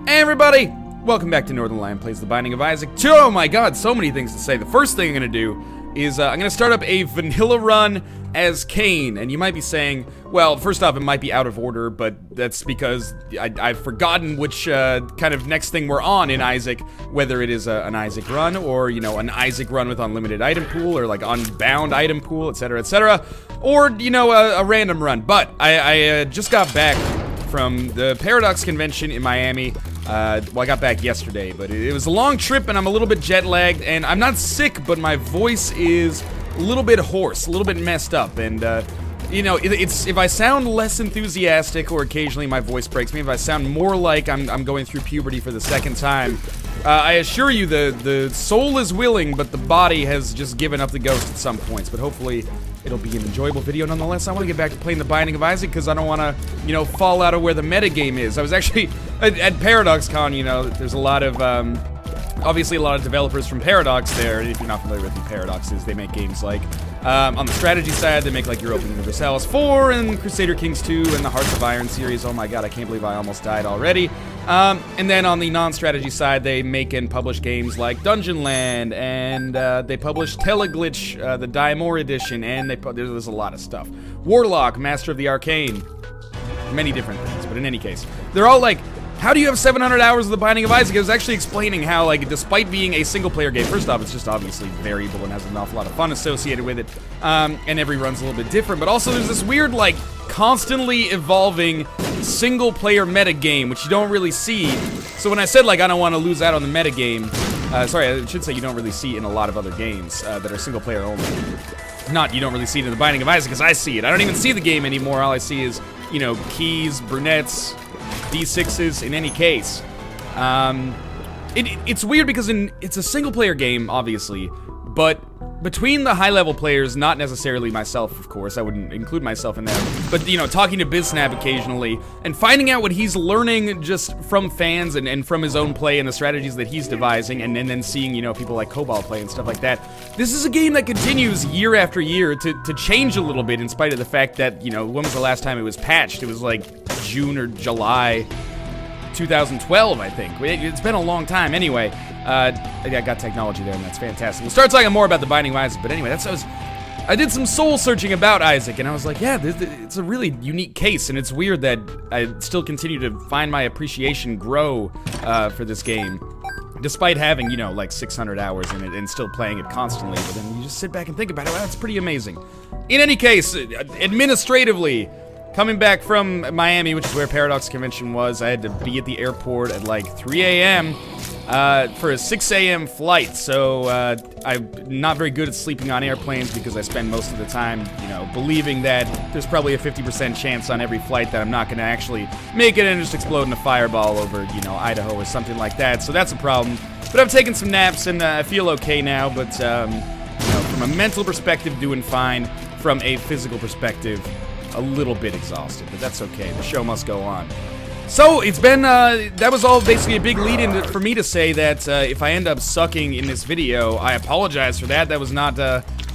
Hey everybody! Welcome back to Northernlion Plays The Binding of Isaac 2. Oh my god, so many things to say. The first thing I'm gonna do is I'm gonna start up a vanilla run as Cain. And you might be saying, well, first off, it might be out of order, but that's because I've forgotten which kind of next thing we're on in Isaac, whether it is an Isaac run or, you know, an Isaac run with unlimited item pool or like unbound item pool, etc., or, you know, a random run. But I just got back from the Paradox convention in Miami. Well, I got back yesterday, but it was a long trip and I'm a little bit jet lagged, and I'm not sick, but my voice is a little bit hoarse, a little bit messed up, and you know, it's if I sound less enthusiastic or occasionally my voice breaks me, if I sound more like I'm going through puberty for the second time, I assure you the soul is willing, but the body has just given up the ghost at some points, but hopefully it'll be an enjoyable video nonetheless. I want to get back to playing The Binding of Isaac because I don't want to, you know, fall out of where the metagame is. I was actually, at ParadoxCon, you know, there's a lot of, obviously a lot of developers from Paradox there. If you're not familiar with who Paradox is, they make games like, on the strategy side, they make like Europa Universalis 4 and Crusader Kings 2 and the Hearts of Iron series. Oh my god, I can't believe I almost died already. And then on the non-strategy side, they make and publish games like Dungeonland, and they publish Teleglitch, the Daimor edition, and there's a lot of stuff. Warlock, Master of the Arcane, many different things, but in any case, they're all like, how do you have 700 hours of The Binding of Isaac? I was actually explaining how, like, despite being a single-player game, first off, it's just obviously variable and has an awful lot of fun associated with it, and every run's a little bit different, but also there's this weird, like, constantly evolving single-player metagame, which you don't really see. So when I said, like, I don't want to lose out on the metagame, sorry, I should say you don't really see it in a lot of other games that are single-player only. Not you don't really see it in The Binding of Isaac, because I see it. I don't even see the game anymore. All I see is, you know, keys, brunettes, D6s in any case. It's weird because it's a single-player game, obviously, but between the high-level players, not necessarily myself, of course, I wouldn't include myself in that, but, you know, talking to BizSnap occasionally, and finding out what he's learning just from fans and from his own play and the strategies that he's devising, and then seeing, you know, people like Cobalt play and stuff like that. This is a game that continues year after year to change a little bit, in spite of the fact that, you know, when was the last time it was patched? It was like June or July 2012, I think. It's been a long time. Anyway, I got technology there, and that's fantastic. We'll start talking more about The Binding of Isaac, but anyway, I did some soul searching about Isaac, and I was like, yeah, it's a really unique case, and it's weird that I still continue to find my appreciation grow for this game, despite having, you know, like 600 hours in it and still playing it constantly. But then you just sit back and think about it, well, that's pretty amazing. In any case, administratively, coming back from Miami, which is where Paradox Convention was, I had to be at the airport at like 3 a.m. For a 6 a.m. flight, so I'm not very good at sleeping on airplanes because I spend most of the time, you know, believing that there's probably a 50% chance on every flight that I'm not going to actually make it and just explode in a fireball over, you know, Idaho or something like that, so that's a problem. But I've taken some naps and I feel okay now, but, you know, from a mental perspective, doing fine. From a physical perspective, a little bit exhausted, but that's okay. The show must go on. So, it's been, that was all basically a big lead-in for me to say that, if I end up sucking in this video, I apologize for that. That was not,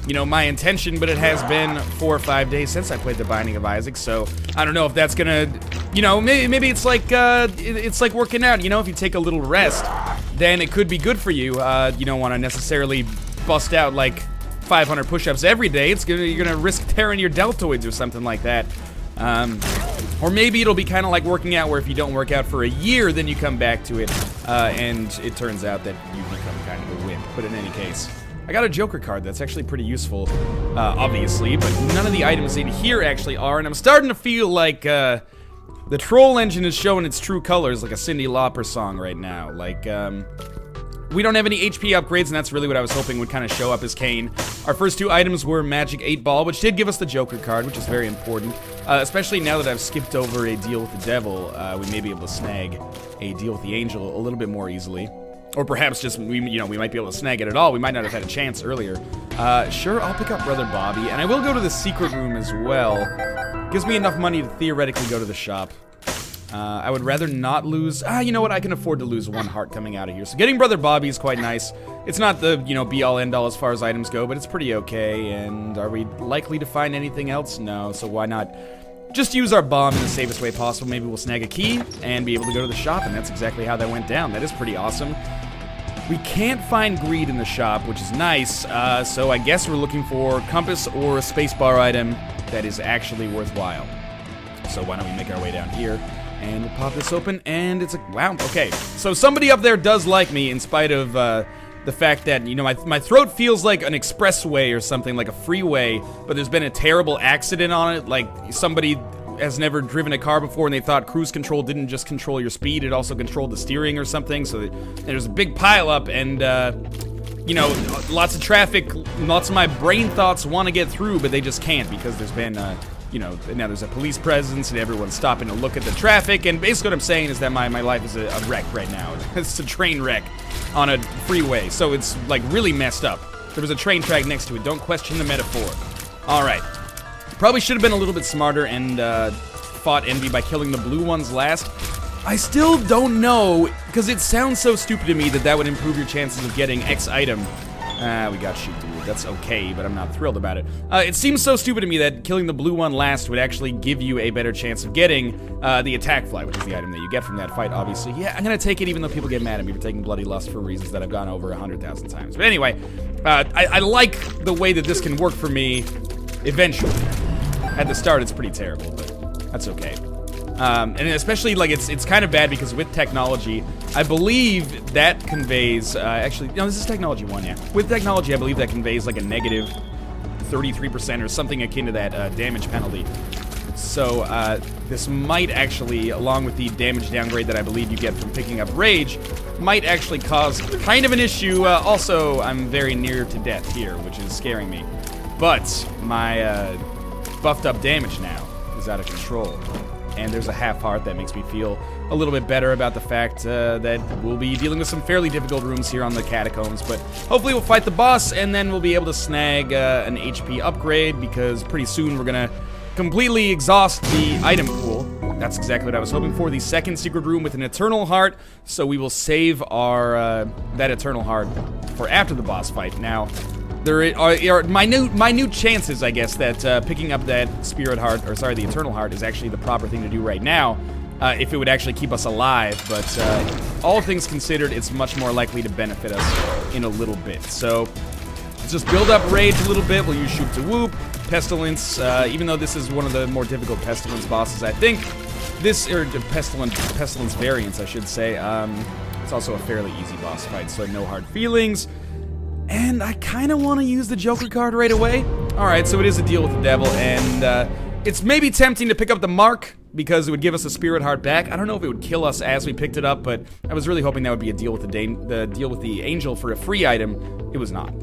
you know, my intention, but it has been 4 or 5 days since I played The Binding of Isaac, so I don't know if that's gonna, you know, maybe it's like, it's like working out, you know, if you take a little rest, then it could be good for you. You don't want to necessarily bust out, like, 500 push-ups every day. You're gonna risk tearing your deltoids or something like that. Or maybe it'll be kind of like working out, where if you don't work out for a year, then you come back to it, and it turns out that you become kind of a wimp. But in any case, I got a Joker card that's actually pretty useful, obviously, but none of the items in here actually are, and I'm starting to feel like, the troll engine is showing its true colors like a Cyndi Lauper song right now. Like, we don't have any HP upgrades, and that's really what I was hoping would kind of show up as Cain. Our first 2 items were Magic 8 Ball, which did give us the Joker card, which is very important. Especially now that I've skipped over a deal with the devil, we may be able to snag a deal with the angel a little bit more easily. Or perhaps just, we might be able to snag it at all. We might not have had a chance earlier. Sure, I'll pick up Brother Bobby, and I will go to the secret room as well. Gives me enough money to theoretically go to the shop. I would rather not lose. You know what? I can afford to lose 1 heart coming out of here. So getting Brother Bobby is quite nice. It's not the, you know, be-all, end-all as far as items go, but it's pretty okay. And are we likely to find anything else? No, so why not just use our bomb in the safest way possible. Maybe we'll snag a key and be able to go to the shop, and that's exactly how that went down. That is pretty awesome. We can't find greed in the shop, which is nice, so I guess we're looking for compass or a spacebar item that is actually worthwhile. So why don't we make our way down here, and we'll pop this open, and it's a, wow, okay. So somebody up there does like me in spite of, the fact that, you know, my throat feels like an expressway or something, like a freeway, but there's been a terrible accident on it, like somebody has never driven a car before and they thought cruise control didn't just control your speed, it also controlled the steering or something, so there's a big pile up and, you know, lots of traffic, lots of my brain thoughts want to get through, but they just can't because there's been, you know, now there's a police presence and everyone's stopping to look at the traffic, and basically what I'm saying is that my life is a wreck right now. It's a train wreck on a freeway, so it's, like, really messed up. There was a train track next to it, don't question the metaphor. Alright. Probably should have been a little bit smarter and, fought Envy by killing the blue ones last. I still don't know, because it sounds so stupid to me that that would improve your chances of getting X item. We got shoot the wood. That's okay, but I'm not thrilled about it. It seems so stupid to me that killing the blue one last would actually give you a better chance of getting the attack fly, which is the item that you get from that fight, obviously. Yeah, I'm gonna take it even though people get mad at me for taking Bloody Lust for reasons that I've gone over 100,000 times. But anyway, I like the way that this can work for me eventually. At the start, it's pretty terrible, but that's okay. And especially, like, it's kind of bad because with technology, I believe that conveys, actually, no, this is technology 1, yeah. With technology, I believe that conveys, like, a negative 33% or something akin to that damage penalty. So, this might actually, along with the damage downgrade that I believe you get from picking up Rage, might actually cause kind of an issue. Also, I'm very near to death here, which is scaring me. But my buffed up damage now is out of control. And there's a half heart that makes me feel a little bit better about the fact that we'll be dealing with some fairly difficult rooms here on the catacombs, but hopefully we'll fight the boss and then we'll be able to snag an HP upgrade, because pretty soon we're gonna completely exhaust the item pool. That's exactly what I was hoping for, the second secret room with an eternal heart, so we will save our that eternal heart for after the boss fight. Now, there are minute chances, I guess, that picking up that spirit heart, or sorry, the eternal heart, is actually the proper thing to do right now, if it would actually keep us alive, but all things considered, it's much more likely to benefit us in a little bit. So, let's just build up Rage a little bit, we'll use Shoop to Whoop, Pestilence, even though this is one of the more difficult Pestilence bosses, I think this, or Pestilence variants, I should say, it's also a fairly easy boss fight, so no hard feelings. And I kind of want to use the Joker card right away. Alright, so it is a deal with the devil, and it's maybe tempting to pick up the Mark, because it would give us a Spirit Heart back. I don't know if it would kill us as we picked it up, but I was really hoping that would be a deal with the deal with the Angel for a free item. It was not.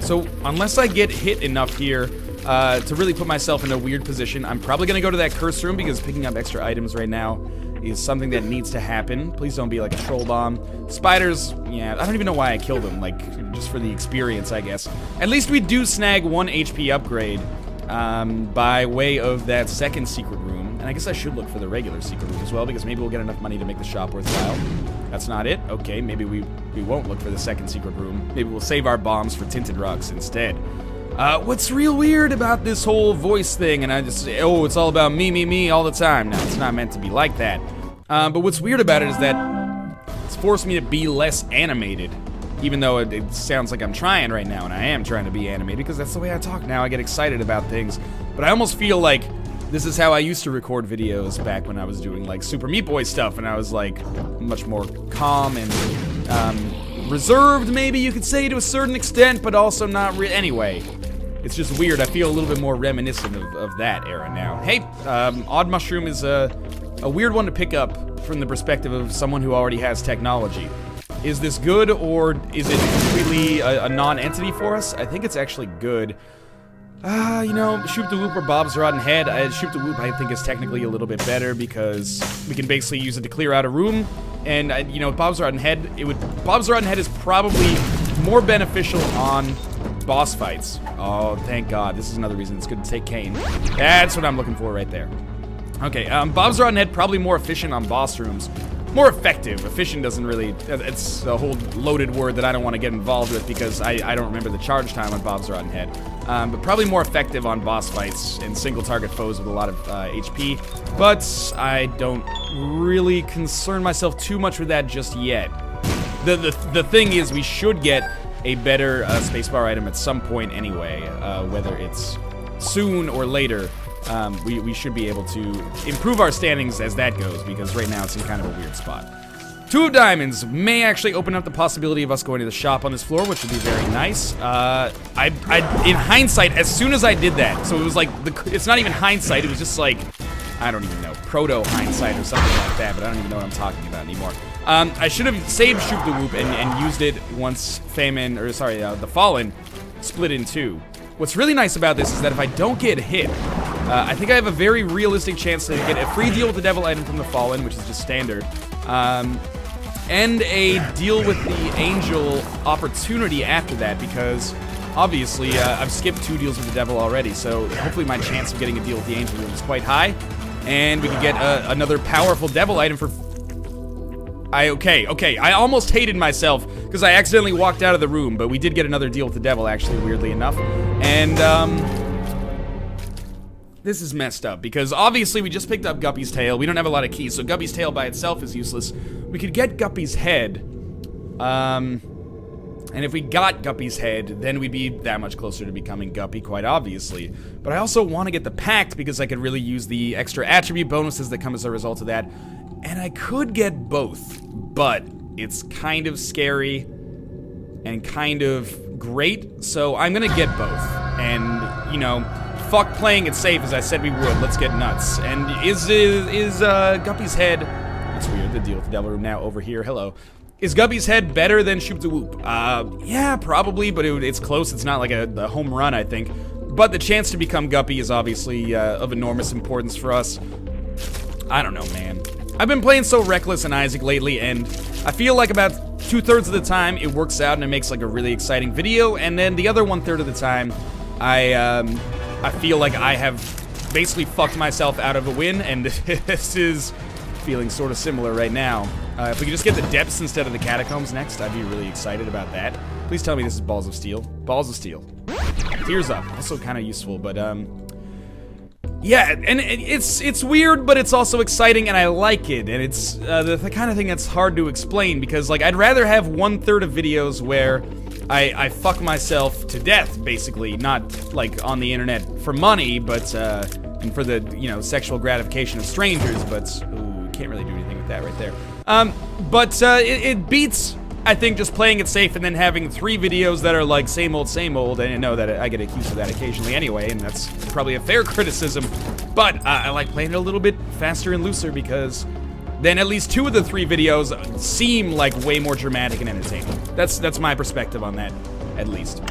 So, unless I get hit enough here to really put myself in a weird position, I'm probably going to go to that Curse Room, because picking up extra items right now is something that needs to happen. Please don't be like a troll bomb. Spiders, yeah, I don't even know why I killed them, like, just for the experience, I guess. At least we do snag 1 HP upgrade by way of that second secret room. And I guess I should look for the regular secret room as well, because maybe we'll get enough money to make the shop worthwhile. That's not it? Okay, maybe we won't look for the second secret room. Maybe we'll save our bombs for Tinted Rocks instead. What's real weird about this whole voice thing, and I just say, oh, it's all about me all the time. No, it's not meant to be like that. But what's weird about it is that it's forced me to be less animated, even though it sounds like I'm trying right now, and I am trying to be animated, because that's the way I talk now. I get excited about things, but I almost feel like this is how I used to record videos back when I was doing, like, Super Meat Boy stuff, and I was, like, much more calm and reserved, maybe you could say, to a certain extent, but also not really. Anyway, it's just weird. I feel a little bit more reminiscent of that era now. Hey, Odd Mushroom is a weird one to pick up from the perspective of someone who already has technology. Is this good, or is it completely a non-entity for us? I think it's actually good. You know, Shoop the Whoop or Bob's Rotten Head. Shoop the Whoop, I think, is technically a little bit better, because we can basically use it to clear out a room. And, you know, Bob's Rotten Head, Bob's Rotten Head is probably more beneficial on boss fights. Oh, thank God. This is another reason it's good to take Kane. That's what I'm looking for right there. Okay, Bob's Rotten Head, probably more efficient on boss rooms. more effective. Efficient doesn't really, it's a whole loaded word that I don't want to get involved with because I don't remember the charge time on Bob's Rotten Head. But probably more effective on boss fights and single target foes with a lot of HP. But I don't really concern myself too much with that just yet. The thing is, we should get a better spacebar item at some point anyway, whether it's soon or later. We should be able to improve our standings as that goes, because right now it's in kind of a weird spot. 2 of diamonds may actually open up the possibility of us going to the shop on this floor, which would be very nice. In hindsight, as soon as I did that, so it was like, it's not even hindsight, it was just like, I don't even know, proto-hindsight or something like that, but I don't even know what I'm talking about anymore. I should have saved Shoop the Whoop and used it once the Fallen split in 2. What's really nice about this is that if I don't get hit, I think I have a very realistic chance to get a free deal with the Devil item from the Fallen, which is just standard, and a deal with the Angel opportunity after that, because obviously I've skipped 2 deals with the Devil already, so hopefully my chance of getting a deal with the Angel is quite high, and we could get another powerful Devil item for... Okay, I almost hated myself because I accidentally walked out of the room, but we did get another deal with the Devil, actually, weirdly enough. And, this is messed up, because obviously we just picked up Guppy's tail. We don't have a lot of keys, so Guppy's tail by itself is useless. We could get Guppy's head, and if we got Guppy's head, then we'd be that much closer to becoming Guppy, quite obviously. But I also want to get the Pact, because I could really use the extra attribute bonuses that come as a result of that. And I could get both, but it's kind of scary and kind of great, so I'm gonna get both. And, you know, fuck playing it safe as I said we would. Let's get nuts. And is Guppy's head... It's weird, the deal with the Devil Room now over here. Hello. Is Guppy's head better than Shoop the Whoop? Yeah, probably, but it's close. It's not like a home run, I think. But the chance to become Guppy is obviously of enormous importance for us. I don't know, man. I've been playing so Reckless and Isaac lately, and I feel like about 2/3 of the time it works out and it makes like a really exciting video, and then the other 1/3 of the time I feel like I have basically fucked myself out of a win, and this is feeling sort of similar right now. If we could just get the depths instead of the catacombs next, I'd be really excited about that. Please tell me this is Balls of Steel. Balls of Steel. Tears Up, also kind of useful, but yeah, and it's weird, but it's also exciting, and I like it, and it's the kind of thing that's hard to explain, because, like, I'd rather have 1/3 of videos where I fuck myself to death, basically, not, like, on the internet for money, but, and for the, you know, sexual gratification of strangers, but, ooh, can't really do anything with that right there. But it beats... I think just playing it safe and then having 3 videos that are like same old, and I know that I get accused of that occasionally anyway, and that's probably a fair criticism, but I like playing it a little bit faster and looser, because then at least 2 of the 3 videos seem like way more dramatic and entertaining. That's my perspective on that, at least.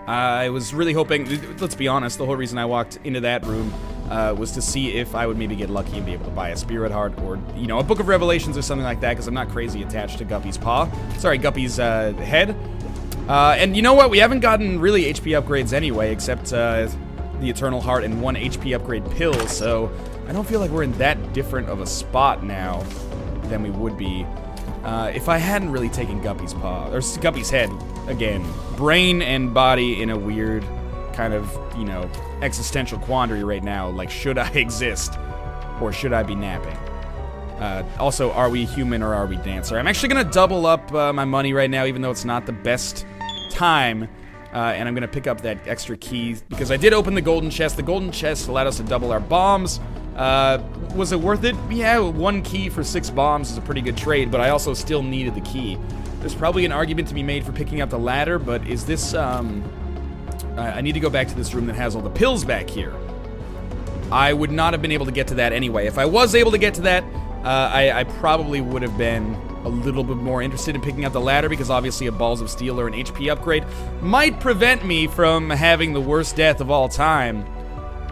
I was really hoping, let's be honest, the whole reason I walked into that room was to see if I would maybe get lucky and be able to buy a Spirit Heart or, you know, a Book of Revelations or something like that, because I'm not crazy attached to Guppy's Guppy's head. And you know what? We haven't gotten really HP upgrades anyway, except the Eternal Heart and 1 HP upgrade pill, so I don't feel like we're in that different of a spot now than we would be if I hadn't really taken Guppy's head again. Brain and body in a weird kind of, you know, existential quandary right now. Like, should I exist or should I be napping? Also, are we human or are we dancer? I'm actually gonna double up my money right now, even though it's not the best time, and I'm gonna pick up that extra key because I did open the golden chest. The golden chest allowed us to double our bombs. Was it worth it? Yeah, 1 key for 6 bombs is a pretty good trade, but I also still needed the key. There's probably an argument to be made for picking up the ladder, but is this, I need to go back to this room that has all the pills back here. I would not have been able to get to that anyway. If I was able to get to that, I probably would have been a little bit more interested in picking up the ladder, because obviously a Balls of Steel or an HP upgrade might prevent me from having the worst death of all time.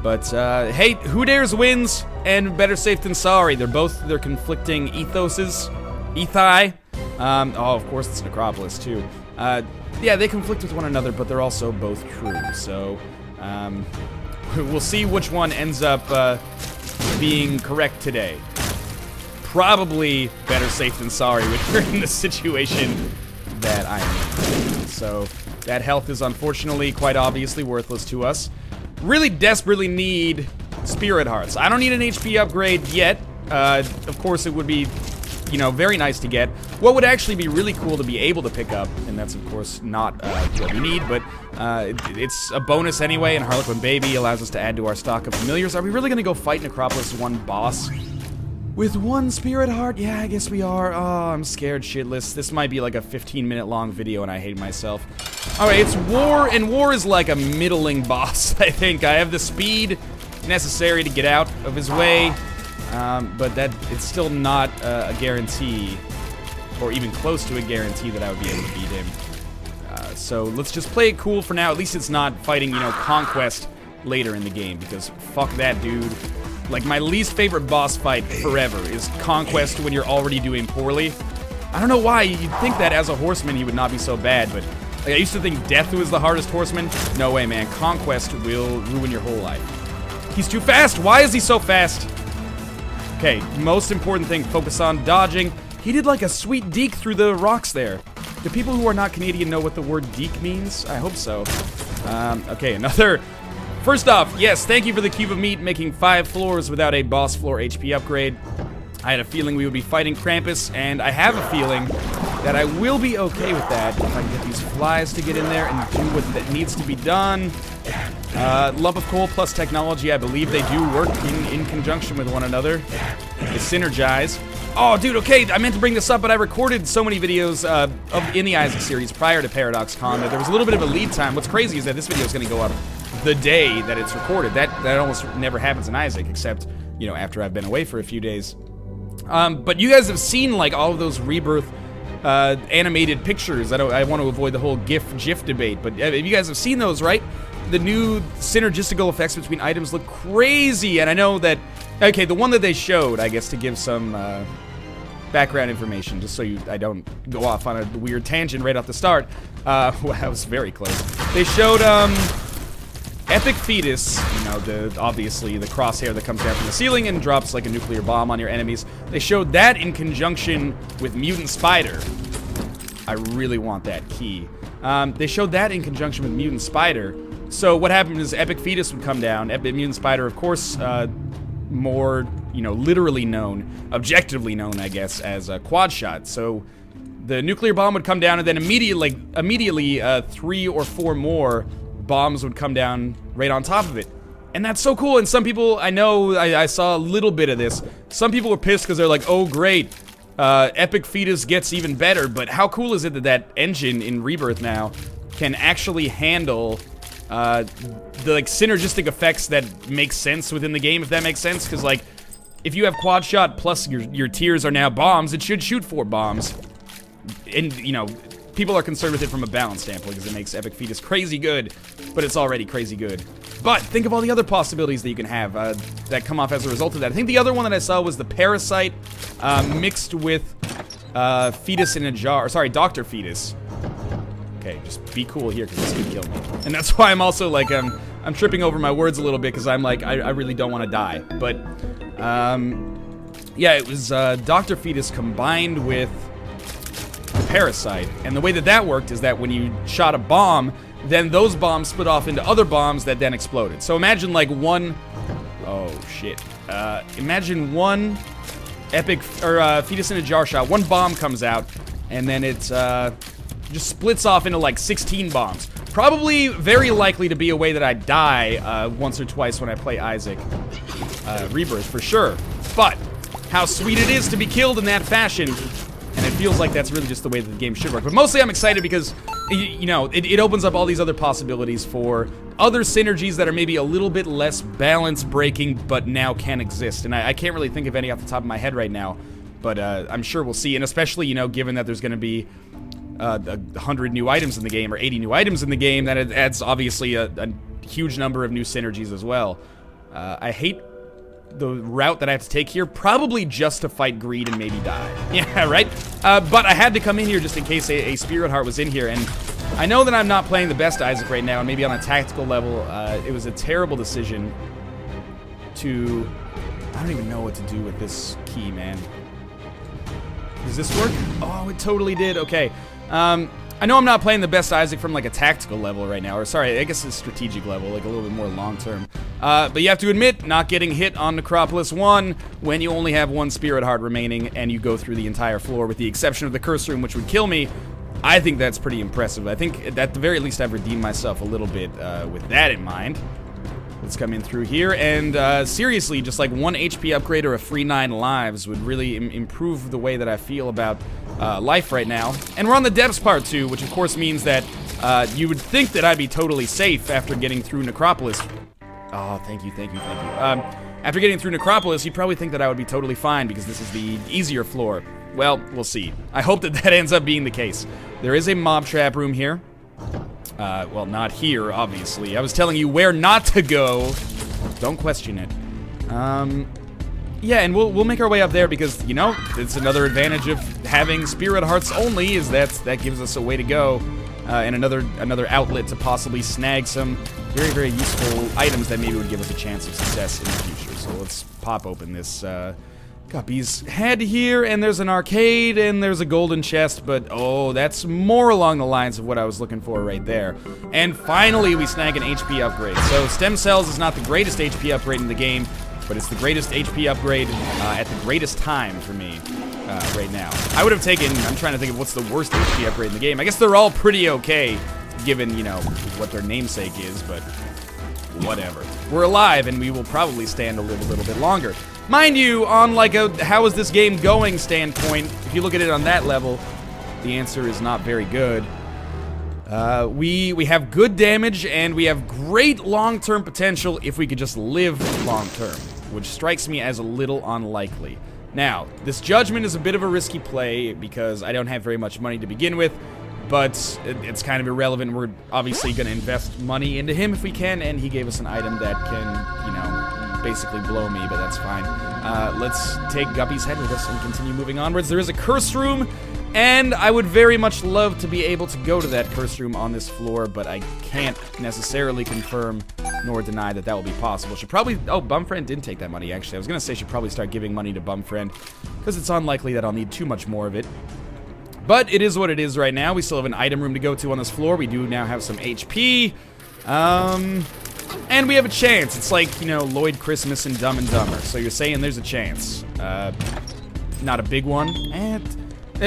But, hey, who dares wins, and better safe than sorry. They're conflicting ethoses. Ethi. Oh, of course it's Necropolis, too. Yeah, they conflict with one another, but they're also both true, so, we'll see which one ends up, being correct today. probably better safe than sorry when you're in the situation that I am. So that health is unfortunately quite obviously worthless to us. Really desperately need Spirit Hearts. I don't need an HP upgrade yet. Of course, it would be, you know, very nice to get. What would actually be really cool to be able to pick up, and that's of course not what we need, but it's a bonus anyway, and Harlequin Baby allows us to add to our stock of familiars. Are we really gonna go fight Necropolis one boss with one Spirit Heart? Yeah, I guess we are. Oh, I'm scared shitless. This might be like a 15-minute long video, and I hate myself. Alright, it's War, and War is like a middling boss, I think. I have the speed necessary to get out of his way, but it's still not a guarantee, or even close to a guarantee that I would be able to beat him. So let's just play it cool for now. At least it's not fighting, you know, Conquest later in the game, because fuck that dude. Like, my least favorite boss fight forever is Conquest when you're already doing poorly. I don't know why. You'd think that as a horseman he would not be so bad, but like, I used to think Death was the hardest horseman. No way, man. Conquest will ruin your whole life. He's too fast. Why is he so fast? Okay, most important thing, focus on dodging. He did like a sweet deke through the rocks there. Do people who are not Canadian know what the word deke means? I hope so. Okay, another... First off, yes, thank you for the cube of meat, making 5 floors without a boss floor HP upgrade. I had a feeling we would be fighting Krampus, and I have a feeling that I will be okay with that if I can get these flies to get in there and do what needs to be done. Lump of coal plus technology, I believe they do work in conjunction with one another. They synergize. Oh, dude, okay, I meant to bring this up, but I recorded so many videos in the Isaac series prior to Paradox Con that there was a little bit of a lead time. What's crazy is that this video is going to go up the day that it's recorded. That almost never happens in Isaac, except, you know, after I've been away for a few days. But you guys have seen, like, all of those Rebirth animated pictures. I want to avoid the whole GIF debate, but you guys have seen those, right? The new synergistical effects between items look crazy, and I know that... Okay, the one that they showed, I guess, to give some background information, just so I don't go off on a weird tangent right off the start. Well, that was very close. They showed, Epic Fetus, you know, obviously the crosshair that comes down from the ceiling and drops like a nuclear bomb on your enemies. They showed that in conjunction with Mutant Spider. I really want that key. They showed that in conjunction with Mutant Spider. So what happened is Epic Fetus would come down. Mutant Spider, of course, more, you know, literally known, objectively known, I guess, as a quad shot. So the nuclear bomb would come down, and then immediately 3 or 4 more bombs would come down right on top of it. And that's so cool, and some people, I know, I saw a little bit of this. Some people were pissed because they're like, oh great, Epic Fetus gets even better, but how cool is it that that engine in Rebirth now can actually handle the like synergistic effects that make sense within the game, if that makes sense? Because like, if you have quad shot plus your tiers are now bombs, it should shoot 4 bombs. And, you know, people are concerned with it from a balance standpoint because it makes Epic Fetus crazy good, but it's already crazy good. But think of all the other possibilities that you can have that come off as a result of that. I think the other one that I saw was the Parasite mixed with Fetus in a Jar. Sorry, Dr. Fetus. Okay, just be cool here because this could kill me. And that's why I'm also like, I'm tripping over my words a little bit because I'm like, I really don't want to die. But, yeah, it was Dr. Fetus combined with Parasite, and the way that worked is that when you shot a bomb, then those bombs split off into other bombs that then exploded. So imagine like one... Oh, shit. Imagine one Epic... or Fetus in a Jar shot. One bomb comes out, and then it's just splits off into like 16 bombs. Probably very likely to be a way that I die once or twice when I play Isaac Rebirth, for sure. But how sweet it is to be killed in that fashion. And it feels like that's really just the way that the game should work. But mostly I'm excited because, you know, it opens up all these other possibilities for other synergies that are maybe a little bit less balance breaking, but now can exist. And I can't really think of any off the top of my head right now, but I'm sure we'll see. And especially, you know, given that there's going to be 100 new items in the game, or 80 new items in the game, that it adds obviously a huge number of new synergies as well. I hate the route that I have to take here, probably just to fight greed and maybe die. Yeah, right? But I had to come in here just in case a Spirit Heart was in here, and I know that I'm not playing the best Isaac right now, and maybe on a tactical level, it was a terrible decision to... I don't even know what to do with this key, man. Does this work? Oh, it totally did. Okay. I know I'm not playing the best Isaac from like a tactical level right now, or sorry, I guess a strategic level, like a little bit more long-term. But you have to admit, not getting hit on Necropolis 1 when you only have one Spirit Heart remaining and you go through the entire floor with the exception of the Curse Room, which would kill me, I think that's pretty impressive. I think at the very least I've redeemed myself a little bit with that in mind. Let's come in through here, and seriously, just like 1 HP upgrade or a free 9 lives would really improve the way that I feel about life right now. And we're on the depths part too, which of course means that you would think that I'd be totally safe after getting through Necropolis. Oh, thank you. After getting through Necropolis, you'd probably think that I would be totally fine because this is the easier floor. Well, we'll see. I hope that that ends up being the case. There is a mob trap room here. Well, not here, obviously. I was telling you where not to go. Don't question it. Yeah, and we'll make our way up there because, you know, it's another advantage of having Spirit Hearts only, is that gives us a way to go, and another outlet to possibly snag some very, very useful items that maybe would give us a chance of success in the future. So let's pop open this, Guppy's head here, and there's an arcade, and there's a golden chest, but oh, that's more along the lines of what I was looking for right there. And finally, we snag an HP upgrade. So Stem Cells is not the greatest HP upgrade in the game, but it's the greatest HP upgrade at the greatest time for me right now. I would have taken, I'm trying to think of what's the worst HP upgrade in the game. I guess they're all pretty okay, given, you know, what their namesake is, but whatever. We're alive, and we will probably stand a little bit longer. Mind you, on like a how is this game going standpoint, if you look at it on that level, the answer is not very good. We have good damage, and we have great long-term potential if we could just live long-term, which strikes me as a little unlikely. Now, this Judgment is a bit of a risky play because I don't have very much money to begin with, but it's kind of irrelevant. We're obviously going to invest money into him if we can, and he gave us an item that can, you know, basically blow me, but that's fine. Let's take Guppy's head with us and continue moving onwards. There is a curse room, and I would very much love to be able to go to that curse room on this floor, but I can't necessarily confirm nor deny that that will be possible. Should probably, oh, Bumfriend didn't take that money, actually. I was gonna say should probably start giving money to Bumfriend, because it's unlikely that I'll need too much more of it. But it is what it is right now. We still have an item room to go to on this floor. We do now have some HP. And we have a chance. It's like, you know, Lloyd Christmas and Dumb and Dumber. So you're saying there's a chance. Not a big one.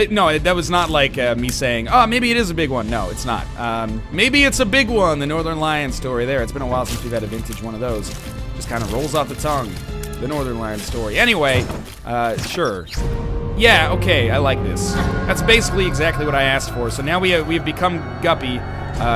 No, that was not like me saying, oh, maybe it is a big one. No, it's not. Maybe it's a big one, the Northernlion story there. It's been a while since we've had a vintage one of those. Just kind of rolls off the tongue. The Northernlion story. Anyway, sure. Yeah, okay, I like this. That's basically exactly what I asked for. So now we have become Guppy,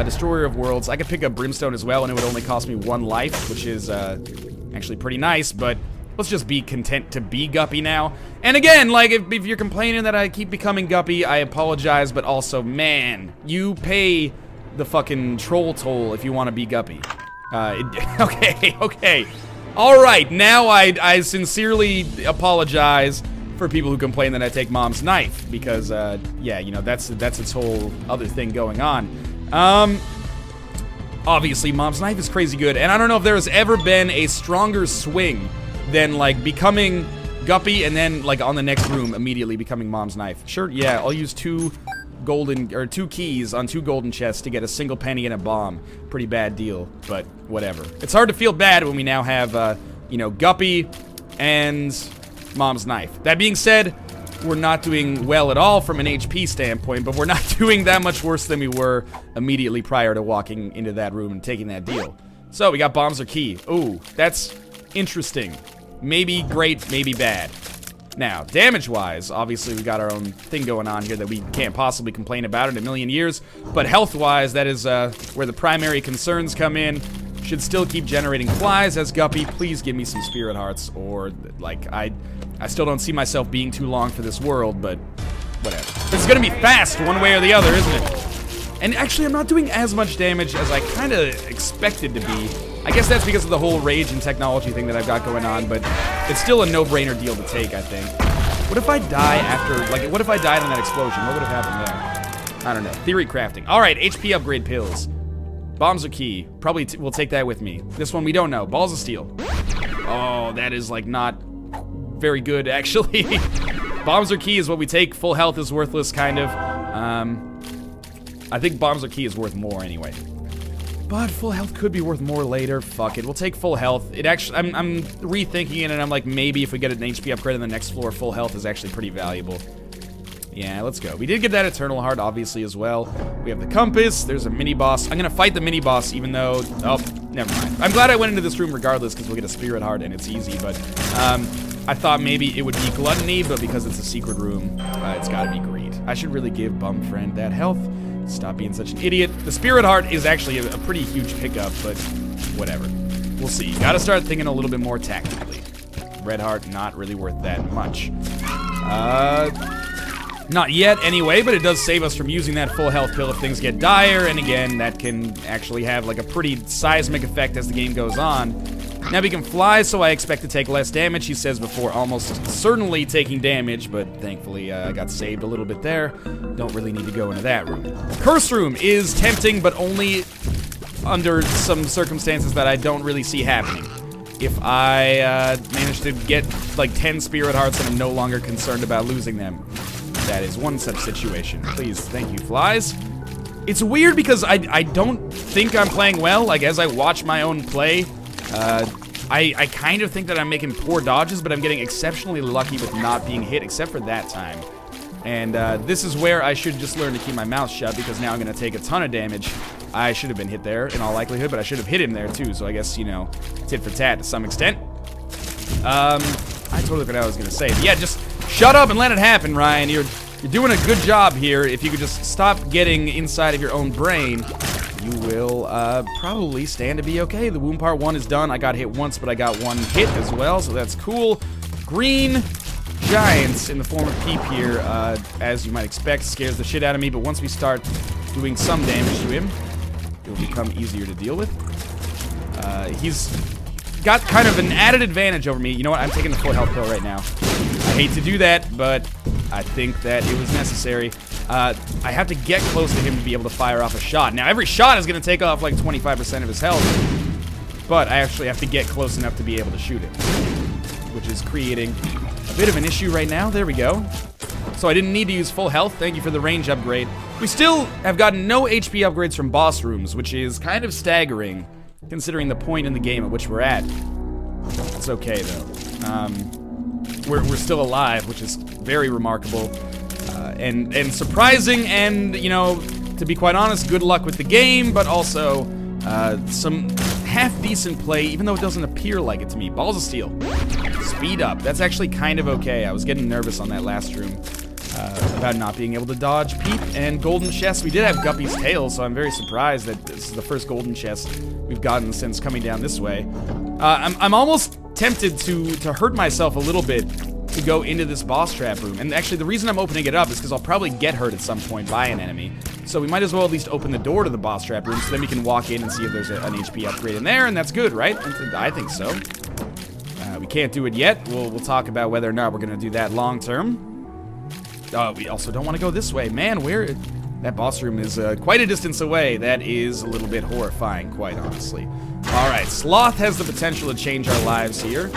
Destroyer of Worlds. I could pick up Brimstone as well, and it would only cost me 1 life, which is actually pretty nice, but let's just be content to be Guppy now. And again, like, if you're complaining that I keep becoming Guppy, I apologize, but also, man, you pay the fucking troll toll if you want to be Guppy. Okay. Alright, now I sincerely apologize for people who complain that I take Mom's knife, because, yeah, you know, that's its whole other thing going on. Obviously, Mom's knife is crazy good, and I don't know if there has ever been a stronger swing than, like, becoming Guppy and then, like, on the next room, immediately becoming Mom's knife. Sure, yeah, I'll use 2 keys on 2 golden chests to get a single penny and a bomb. Pretty bad deal, but whatever. It's hard to feel bad when we now have, you know, Guppy and Mom's knife. That being said, we're not doing well at all from an HP standpoint, but we're not doing that much worse than we were immediately prior to walking into that room and taking that deal. So, we got bombs or key. Ooh, that's interesting. Maybe great, maybe bad. Now, damage-wise, obviously we got our own thing going on here that we can't possibly complain about in a million years, but health-wise, that is where the primary concerns come in. Should still keep generating flies as Guppy. Please give me some Spirit Hearts, or, like, I still don't see myself being too long for this world, but whatever. It's gonna be fast one way or the other, isn't it? And actually, I'm not doing as much damage as I kind of expected to be. I guess that's because of the whole rage and technology thing that I've got going on, but it's still a no-brainer deal to take, I think. What if I die after, like, what if I died in that explosion? What would have happened there? I don't know. Theory crafting. Alright, HP upgrade pills. Bombs are key. Probably we'll take that with me. This one we don't know. Balls of Steel. Oh, that is, like, not very good, actually. Bombs are key is what we take. Full health is worthless, kind of. I think bombs are key is worth more anyway. But full health could be worth more later. Fuck it, we'll take full health. It actually, I'm rethinking it, and I'm like, maybe if we get an HP upgrade on the next floor, full health is actually pretty valuable. Yeah, let's go. We did get that Eternal Heart, obviously, as well. We have the compass. There's a mini-boss. I'm gonna fight the mini-boss, even though... Oh, never mind. I'm glad I went into this room regardless, because we'll get a Spirit Heart, and it's easy, but... I thought maybe it would be Gluttony, but because it's a secret room, it's gotta be Greed. I should really give Bum Friend that health. Stop being such an idiot. The Spirit Heart is actually a pretty huge pickup, but whatever. We'll see. Gotta start thinking a little bit more tactically. Red Heart, not really worth that much. Not yet, anyway, but it does save us from using that full health pill if things get dire, and again, that can actually have like a pretty seismic effect as the game goes on. Now we can fly, so I expect to take less damage, he says before almost certainly taking damage, but thankfully I got saved a little bit there. Don't really need to go into that room. Curse Room is tempting, but only under some circumstances that I don't really see happening. If I manage to get like 10 Spirit Hearts and I'm no longer concerned about losing them. That is one such situation. Please, thank you, flies. It's weird because I don't think I'm playing well. Like, as I watch my own play, I kind of think that I'm making poor dodges, but I'm getting exceptionally lucky with not being hit, except for that time. And this is where I should just learn to keep my mouth shut, because now I'm going to take a ton of damage. I should have been hit there, in all likelihood, but I should have hit him there, too. So I guess, you know, tit for tat to some extent. I totally forgot what I was going to say. But yeah, just shut up and let it happen, Ryan. You're doing a good job here. If you could just stop getting inside of your own brain, you will probably stand to be okay. The wound part 1 is done. I got hit once, but I got one hit as well, so that's cool. Green giants in the form of Peep here, as you might expect, scares the shit out of me, but once we start doing some damage to him, it'll become easier to deal with. He's got kind of an added advantage over me. You know what? I'm taking the full health pill right now. I hate to do that, but I think that it was necessary. I have to get close to him to be able to fire off a shot. Now, every shot is going to take off like 25% of his health, but I actually have to get close enough to be able to shoot him, which is creating a bit of an issue right now. There we go. So I didn't need to use full health. Thank you for the range upgrade. We still have gotten no HP upgrades from boss rooms, which is kind of staggering, considering the point in the game at which we're at. It's okay, though. We're still alive, which is very remarkable. And surprising, and, you know, to be quite honest, good luck with the game, but also some half-decent play, even though it doesn't appear like it to me. Balls of Steel. Speed up. That's actually kind of okay. I was getting nervous on that last room about not being able to dodge Peep. And Golden Chest. We did have Guppy's Tail, so I'm very surprised that this is the first Golden Chest we've gotten since coming down this way. I'm almost tempted to hurt myself a little bit to go into this boss trap room. And actually, the reason I'm opening it up is because I'll probably get hurt at some point by an enemy. So we might as well at least open the door to the boss trap room, so then we can walk in and see if there's an HP upgrade in there, and that's good, right? I think so. We can't do it yet. We'll talk about whether or not we're going to do that long term. We also don't want to go this way. Man, that boss room is quite a distance away. That is a little bit horrifying, quite honestly. Alright, Sloth has the potential to change our lives here.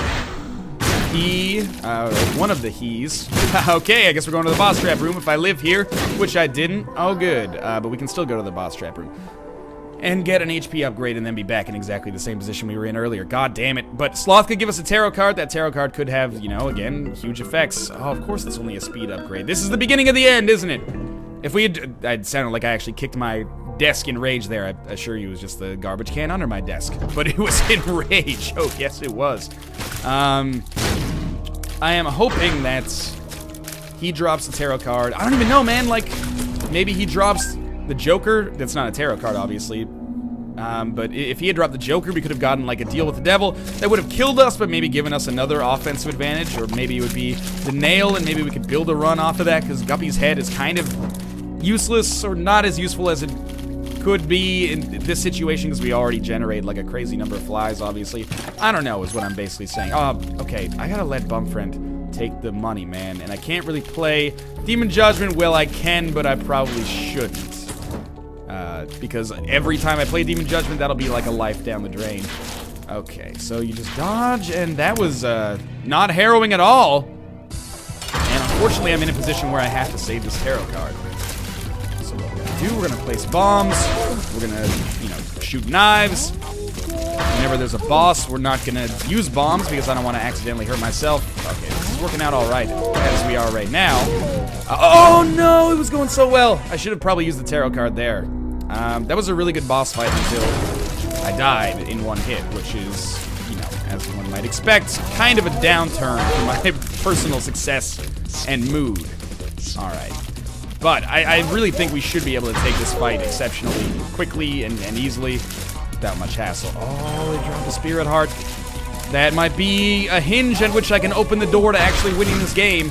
One of the he's. Okay, I guess we're going to the boss trap room if I live here, which I didn't. Oh, good. But we can still go to the boss trap room and get an HP upgrade and then be back in exactly the same position we were in earlier. God damn it. But Sloth could give us a tarot card. That tarot card could have, you know, again, huge effects. Oh, of course it's only a speed upgrade. This is the beginning of the end, isn't it? If we had... It sounded like I actually kicked my desk in rage there. I assure you it was just the garbage can under my desk. But it was in rage. Oh, yes, it was. I am hoping that he drops the tarot card. I don't even know, man. Like, maybe he drops the Joker. That's not a tarot card, obviously. But if he had dropped the Joker, we could have gotten, like, a deal with the devil. That would have killed us, but maybe given us another offensive advantage. Or maybe it would be the nail, and maybe we could build a run off of that, because Guppy's head is kind of useless, or not as useful as it could be in this situation, because we already generate like a crazy number of flies, obviously. I don't know, is what I'm basically saying. Okay, I gotta let Bumfriend take the money, man, and I can't really play Demon Judgment. Well, I can, but I probably shouldn't. Because every time I play Demon Judgment, that'll be like a life down the drain. Okay, so you just dodge, and that was not harrowing at all. And unfortunately, I'm in a position where I have to save this tarot card. So what we're gonna do, we're gonna place bombs. We're gonna, you know, shoot knives. Whenever there's a boss, we're not gonna use bombs because I don't want to accidentally hurt myself. Okay, this is working out all right as we are right now. Oh no, it was going so well. I should have probably used the tarot card there. That was a really good boss fight until I died in one hit, which is, you know, as one might expect, kind of a downturn for my personal success and mood. All right. But I really think we should be able to take this fight exceptionally quickly and easily without much hassle. Oh, they dropped the Spirit Heart. That might be a hinge at which I can open the door to actually winning this game.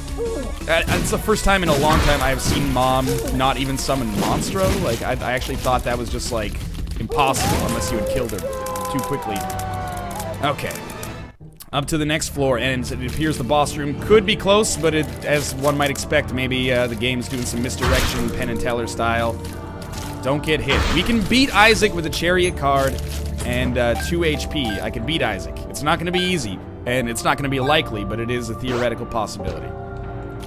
It's the first time in a long time I have seen Mom not even summon Monstro. Like, I actually thought that was just, like, impossible unless you had killed her too quickly. Okay. Up to the next floor, and it appears the boss room could be close, but as one might expect, maybe the game's doing some misdirection, Penn and Teller style. Don't get hit. We can beat Isaac with a Chariot card and 2 HP. I can beat Isaac. It's not going to be easy, and it's not going to be likely, but it is a theoretical possibility.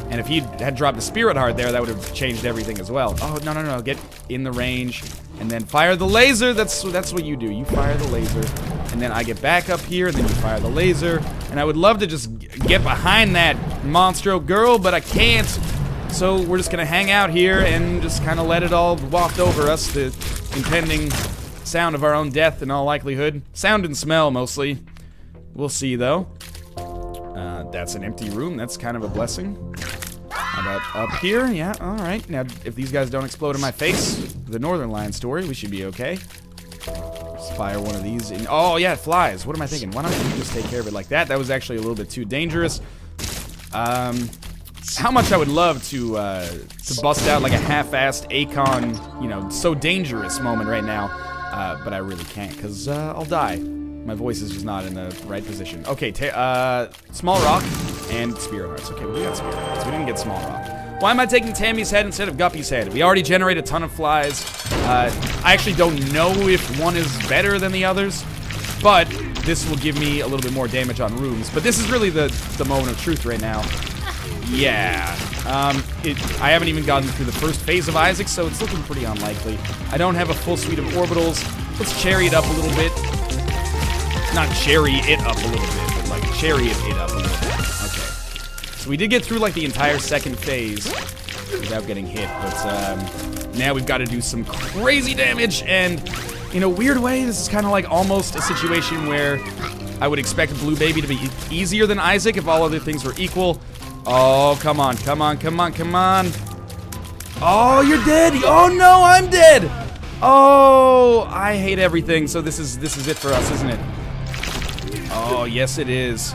And if he had dropped a Spirit Heart there, that would have changed everything as well. Oh, no. Get in the range, and then fire the laser. That's what you do. You fire the laser, and then I get back up here, and then you fire the laser. And I would love to just get behind that Monstro girl, but I can't. So we're just going to hang out here and just kind of let it all waft over us, the impending sound of our own death in all likelihood. Sound and smell, mostly. We'll see, though. That's an empty room. That's kind of a blessing. How about up here? Yeah, alright. Now, if these guys don't explode in my face, the Northernlion story, we should be okay. Let's fire one of these in. Oh, yeah, it flies. What am I thinking? Why don't you just take care of it like that? That was actually a little bit too dangerous. How much I would love to bust out like a half-assed Akon, you know, so dangerous moment right now. But I really can't, because I'll die. My voice is just not in the right position. Okay, Small Rock and Spirit Hearts. Okay, we got Spirit Hearts. We didn't get Small Rock. Why am I taking Tammy's head instead of Guppy's head? We already generate a ton of flies. I actually don't know if one is better than the others, but this will give me a little bit more damage on rooms. But this is really the moment of truth right now. Yeah. I haven't even gotten through the first phase of Isaac, so it's looking pretty unlikely. I don't have a full suite of orbitals. Let's cherry it up a little bit. Not cherry it up a little bit, but like chariot it up a little bit. Okay. So we did get through like the entire second phase without getting hit, but now we've got to do some crazy damage, and in a weird way, this is kind of like almost a situation where I would expect Blue Baby to be easier than Isaac if all other things were equal. Oh, come on. Oh, you're dead. Oh no, I'm dead. Oh, I hate everything. So this is it for us, isn't it? Oh, yes it is.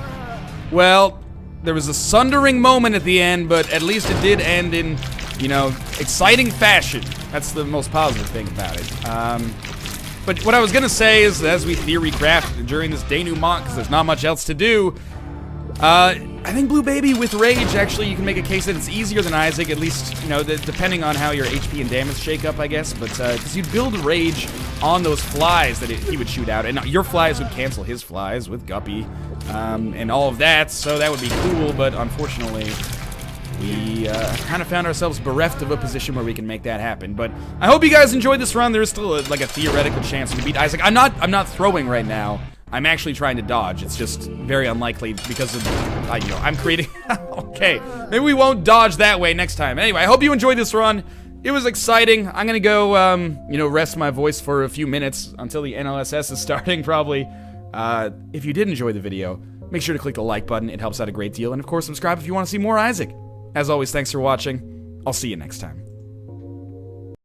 Well, there was a sundering moment at the end, but at least it did end in, you know, exciting fashion. That's the most positive thing about it. But what I was gonna say is, as we theory craft during this denouement, because there's not much else to do, I think Blue Baby with Rage, actually, you can make a case that it's easier than Isaac, at least, you know, depending on how your HP and damage shake up, I guess, but, because you'd build Rage on those flies that he would shoot out, and your flies would cancel his flies with Guppy, and all of that, so that would be cool, but unfortunately, we, kind of found ourselves bereft of a position where we can make that happen, but I hope you guys enjoyed this run. There is still, like, a theoretical chance to beat Isaac. I'm not throwing right now. I'm actually trying to dodge. It's just very unlikely because of, you know, I'm creating... Okay, maybe we won't dodge that way next time. Anyway, I hope you enjoyed this run. It was exciting. I'm gonna go, you know, rest my voice for a few minutes until the NLSS is starting, probably. If you did enjoy the video, make sure to click the like button. It helps out a great deal. And, of course, subscribe if you want to see more Isaac. As always, thanks for watching. I'll see you next time.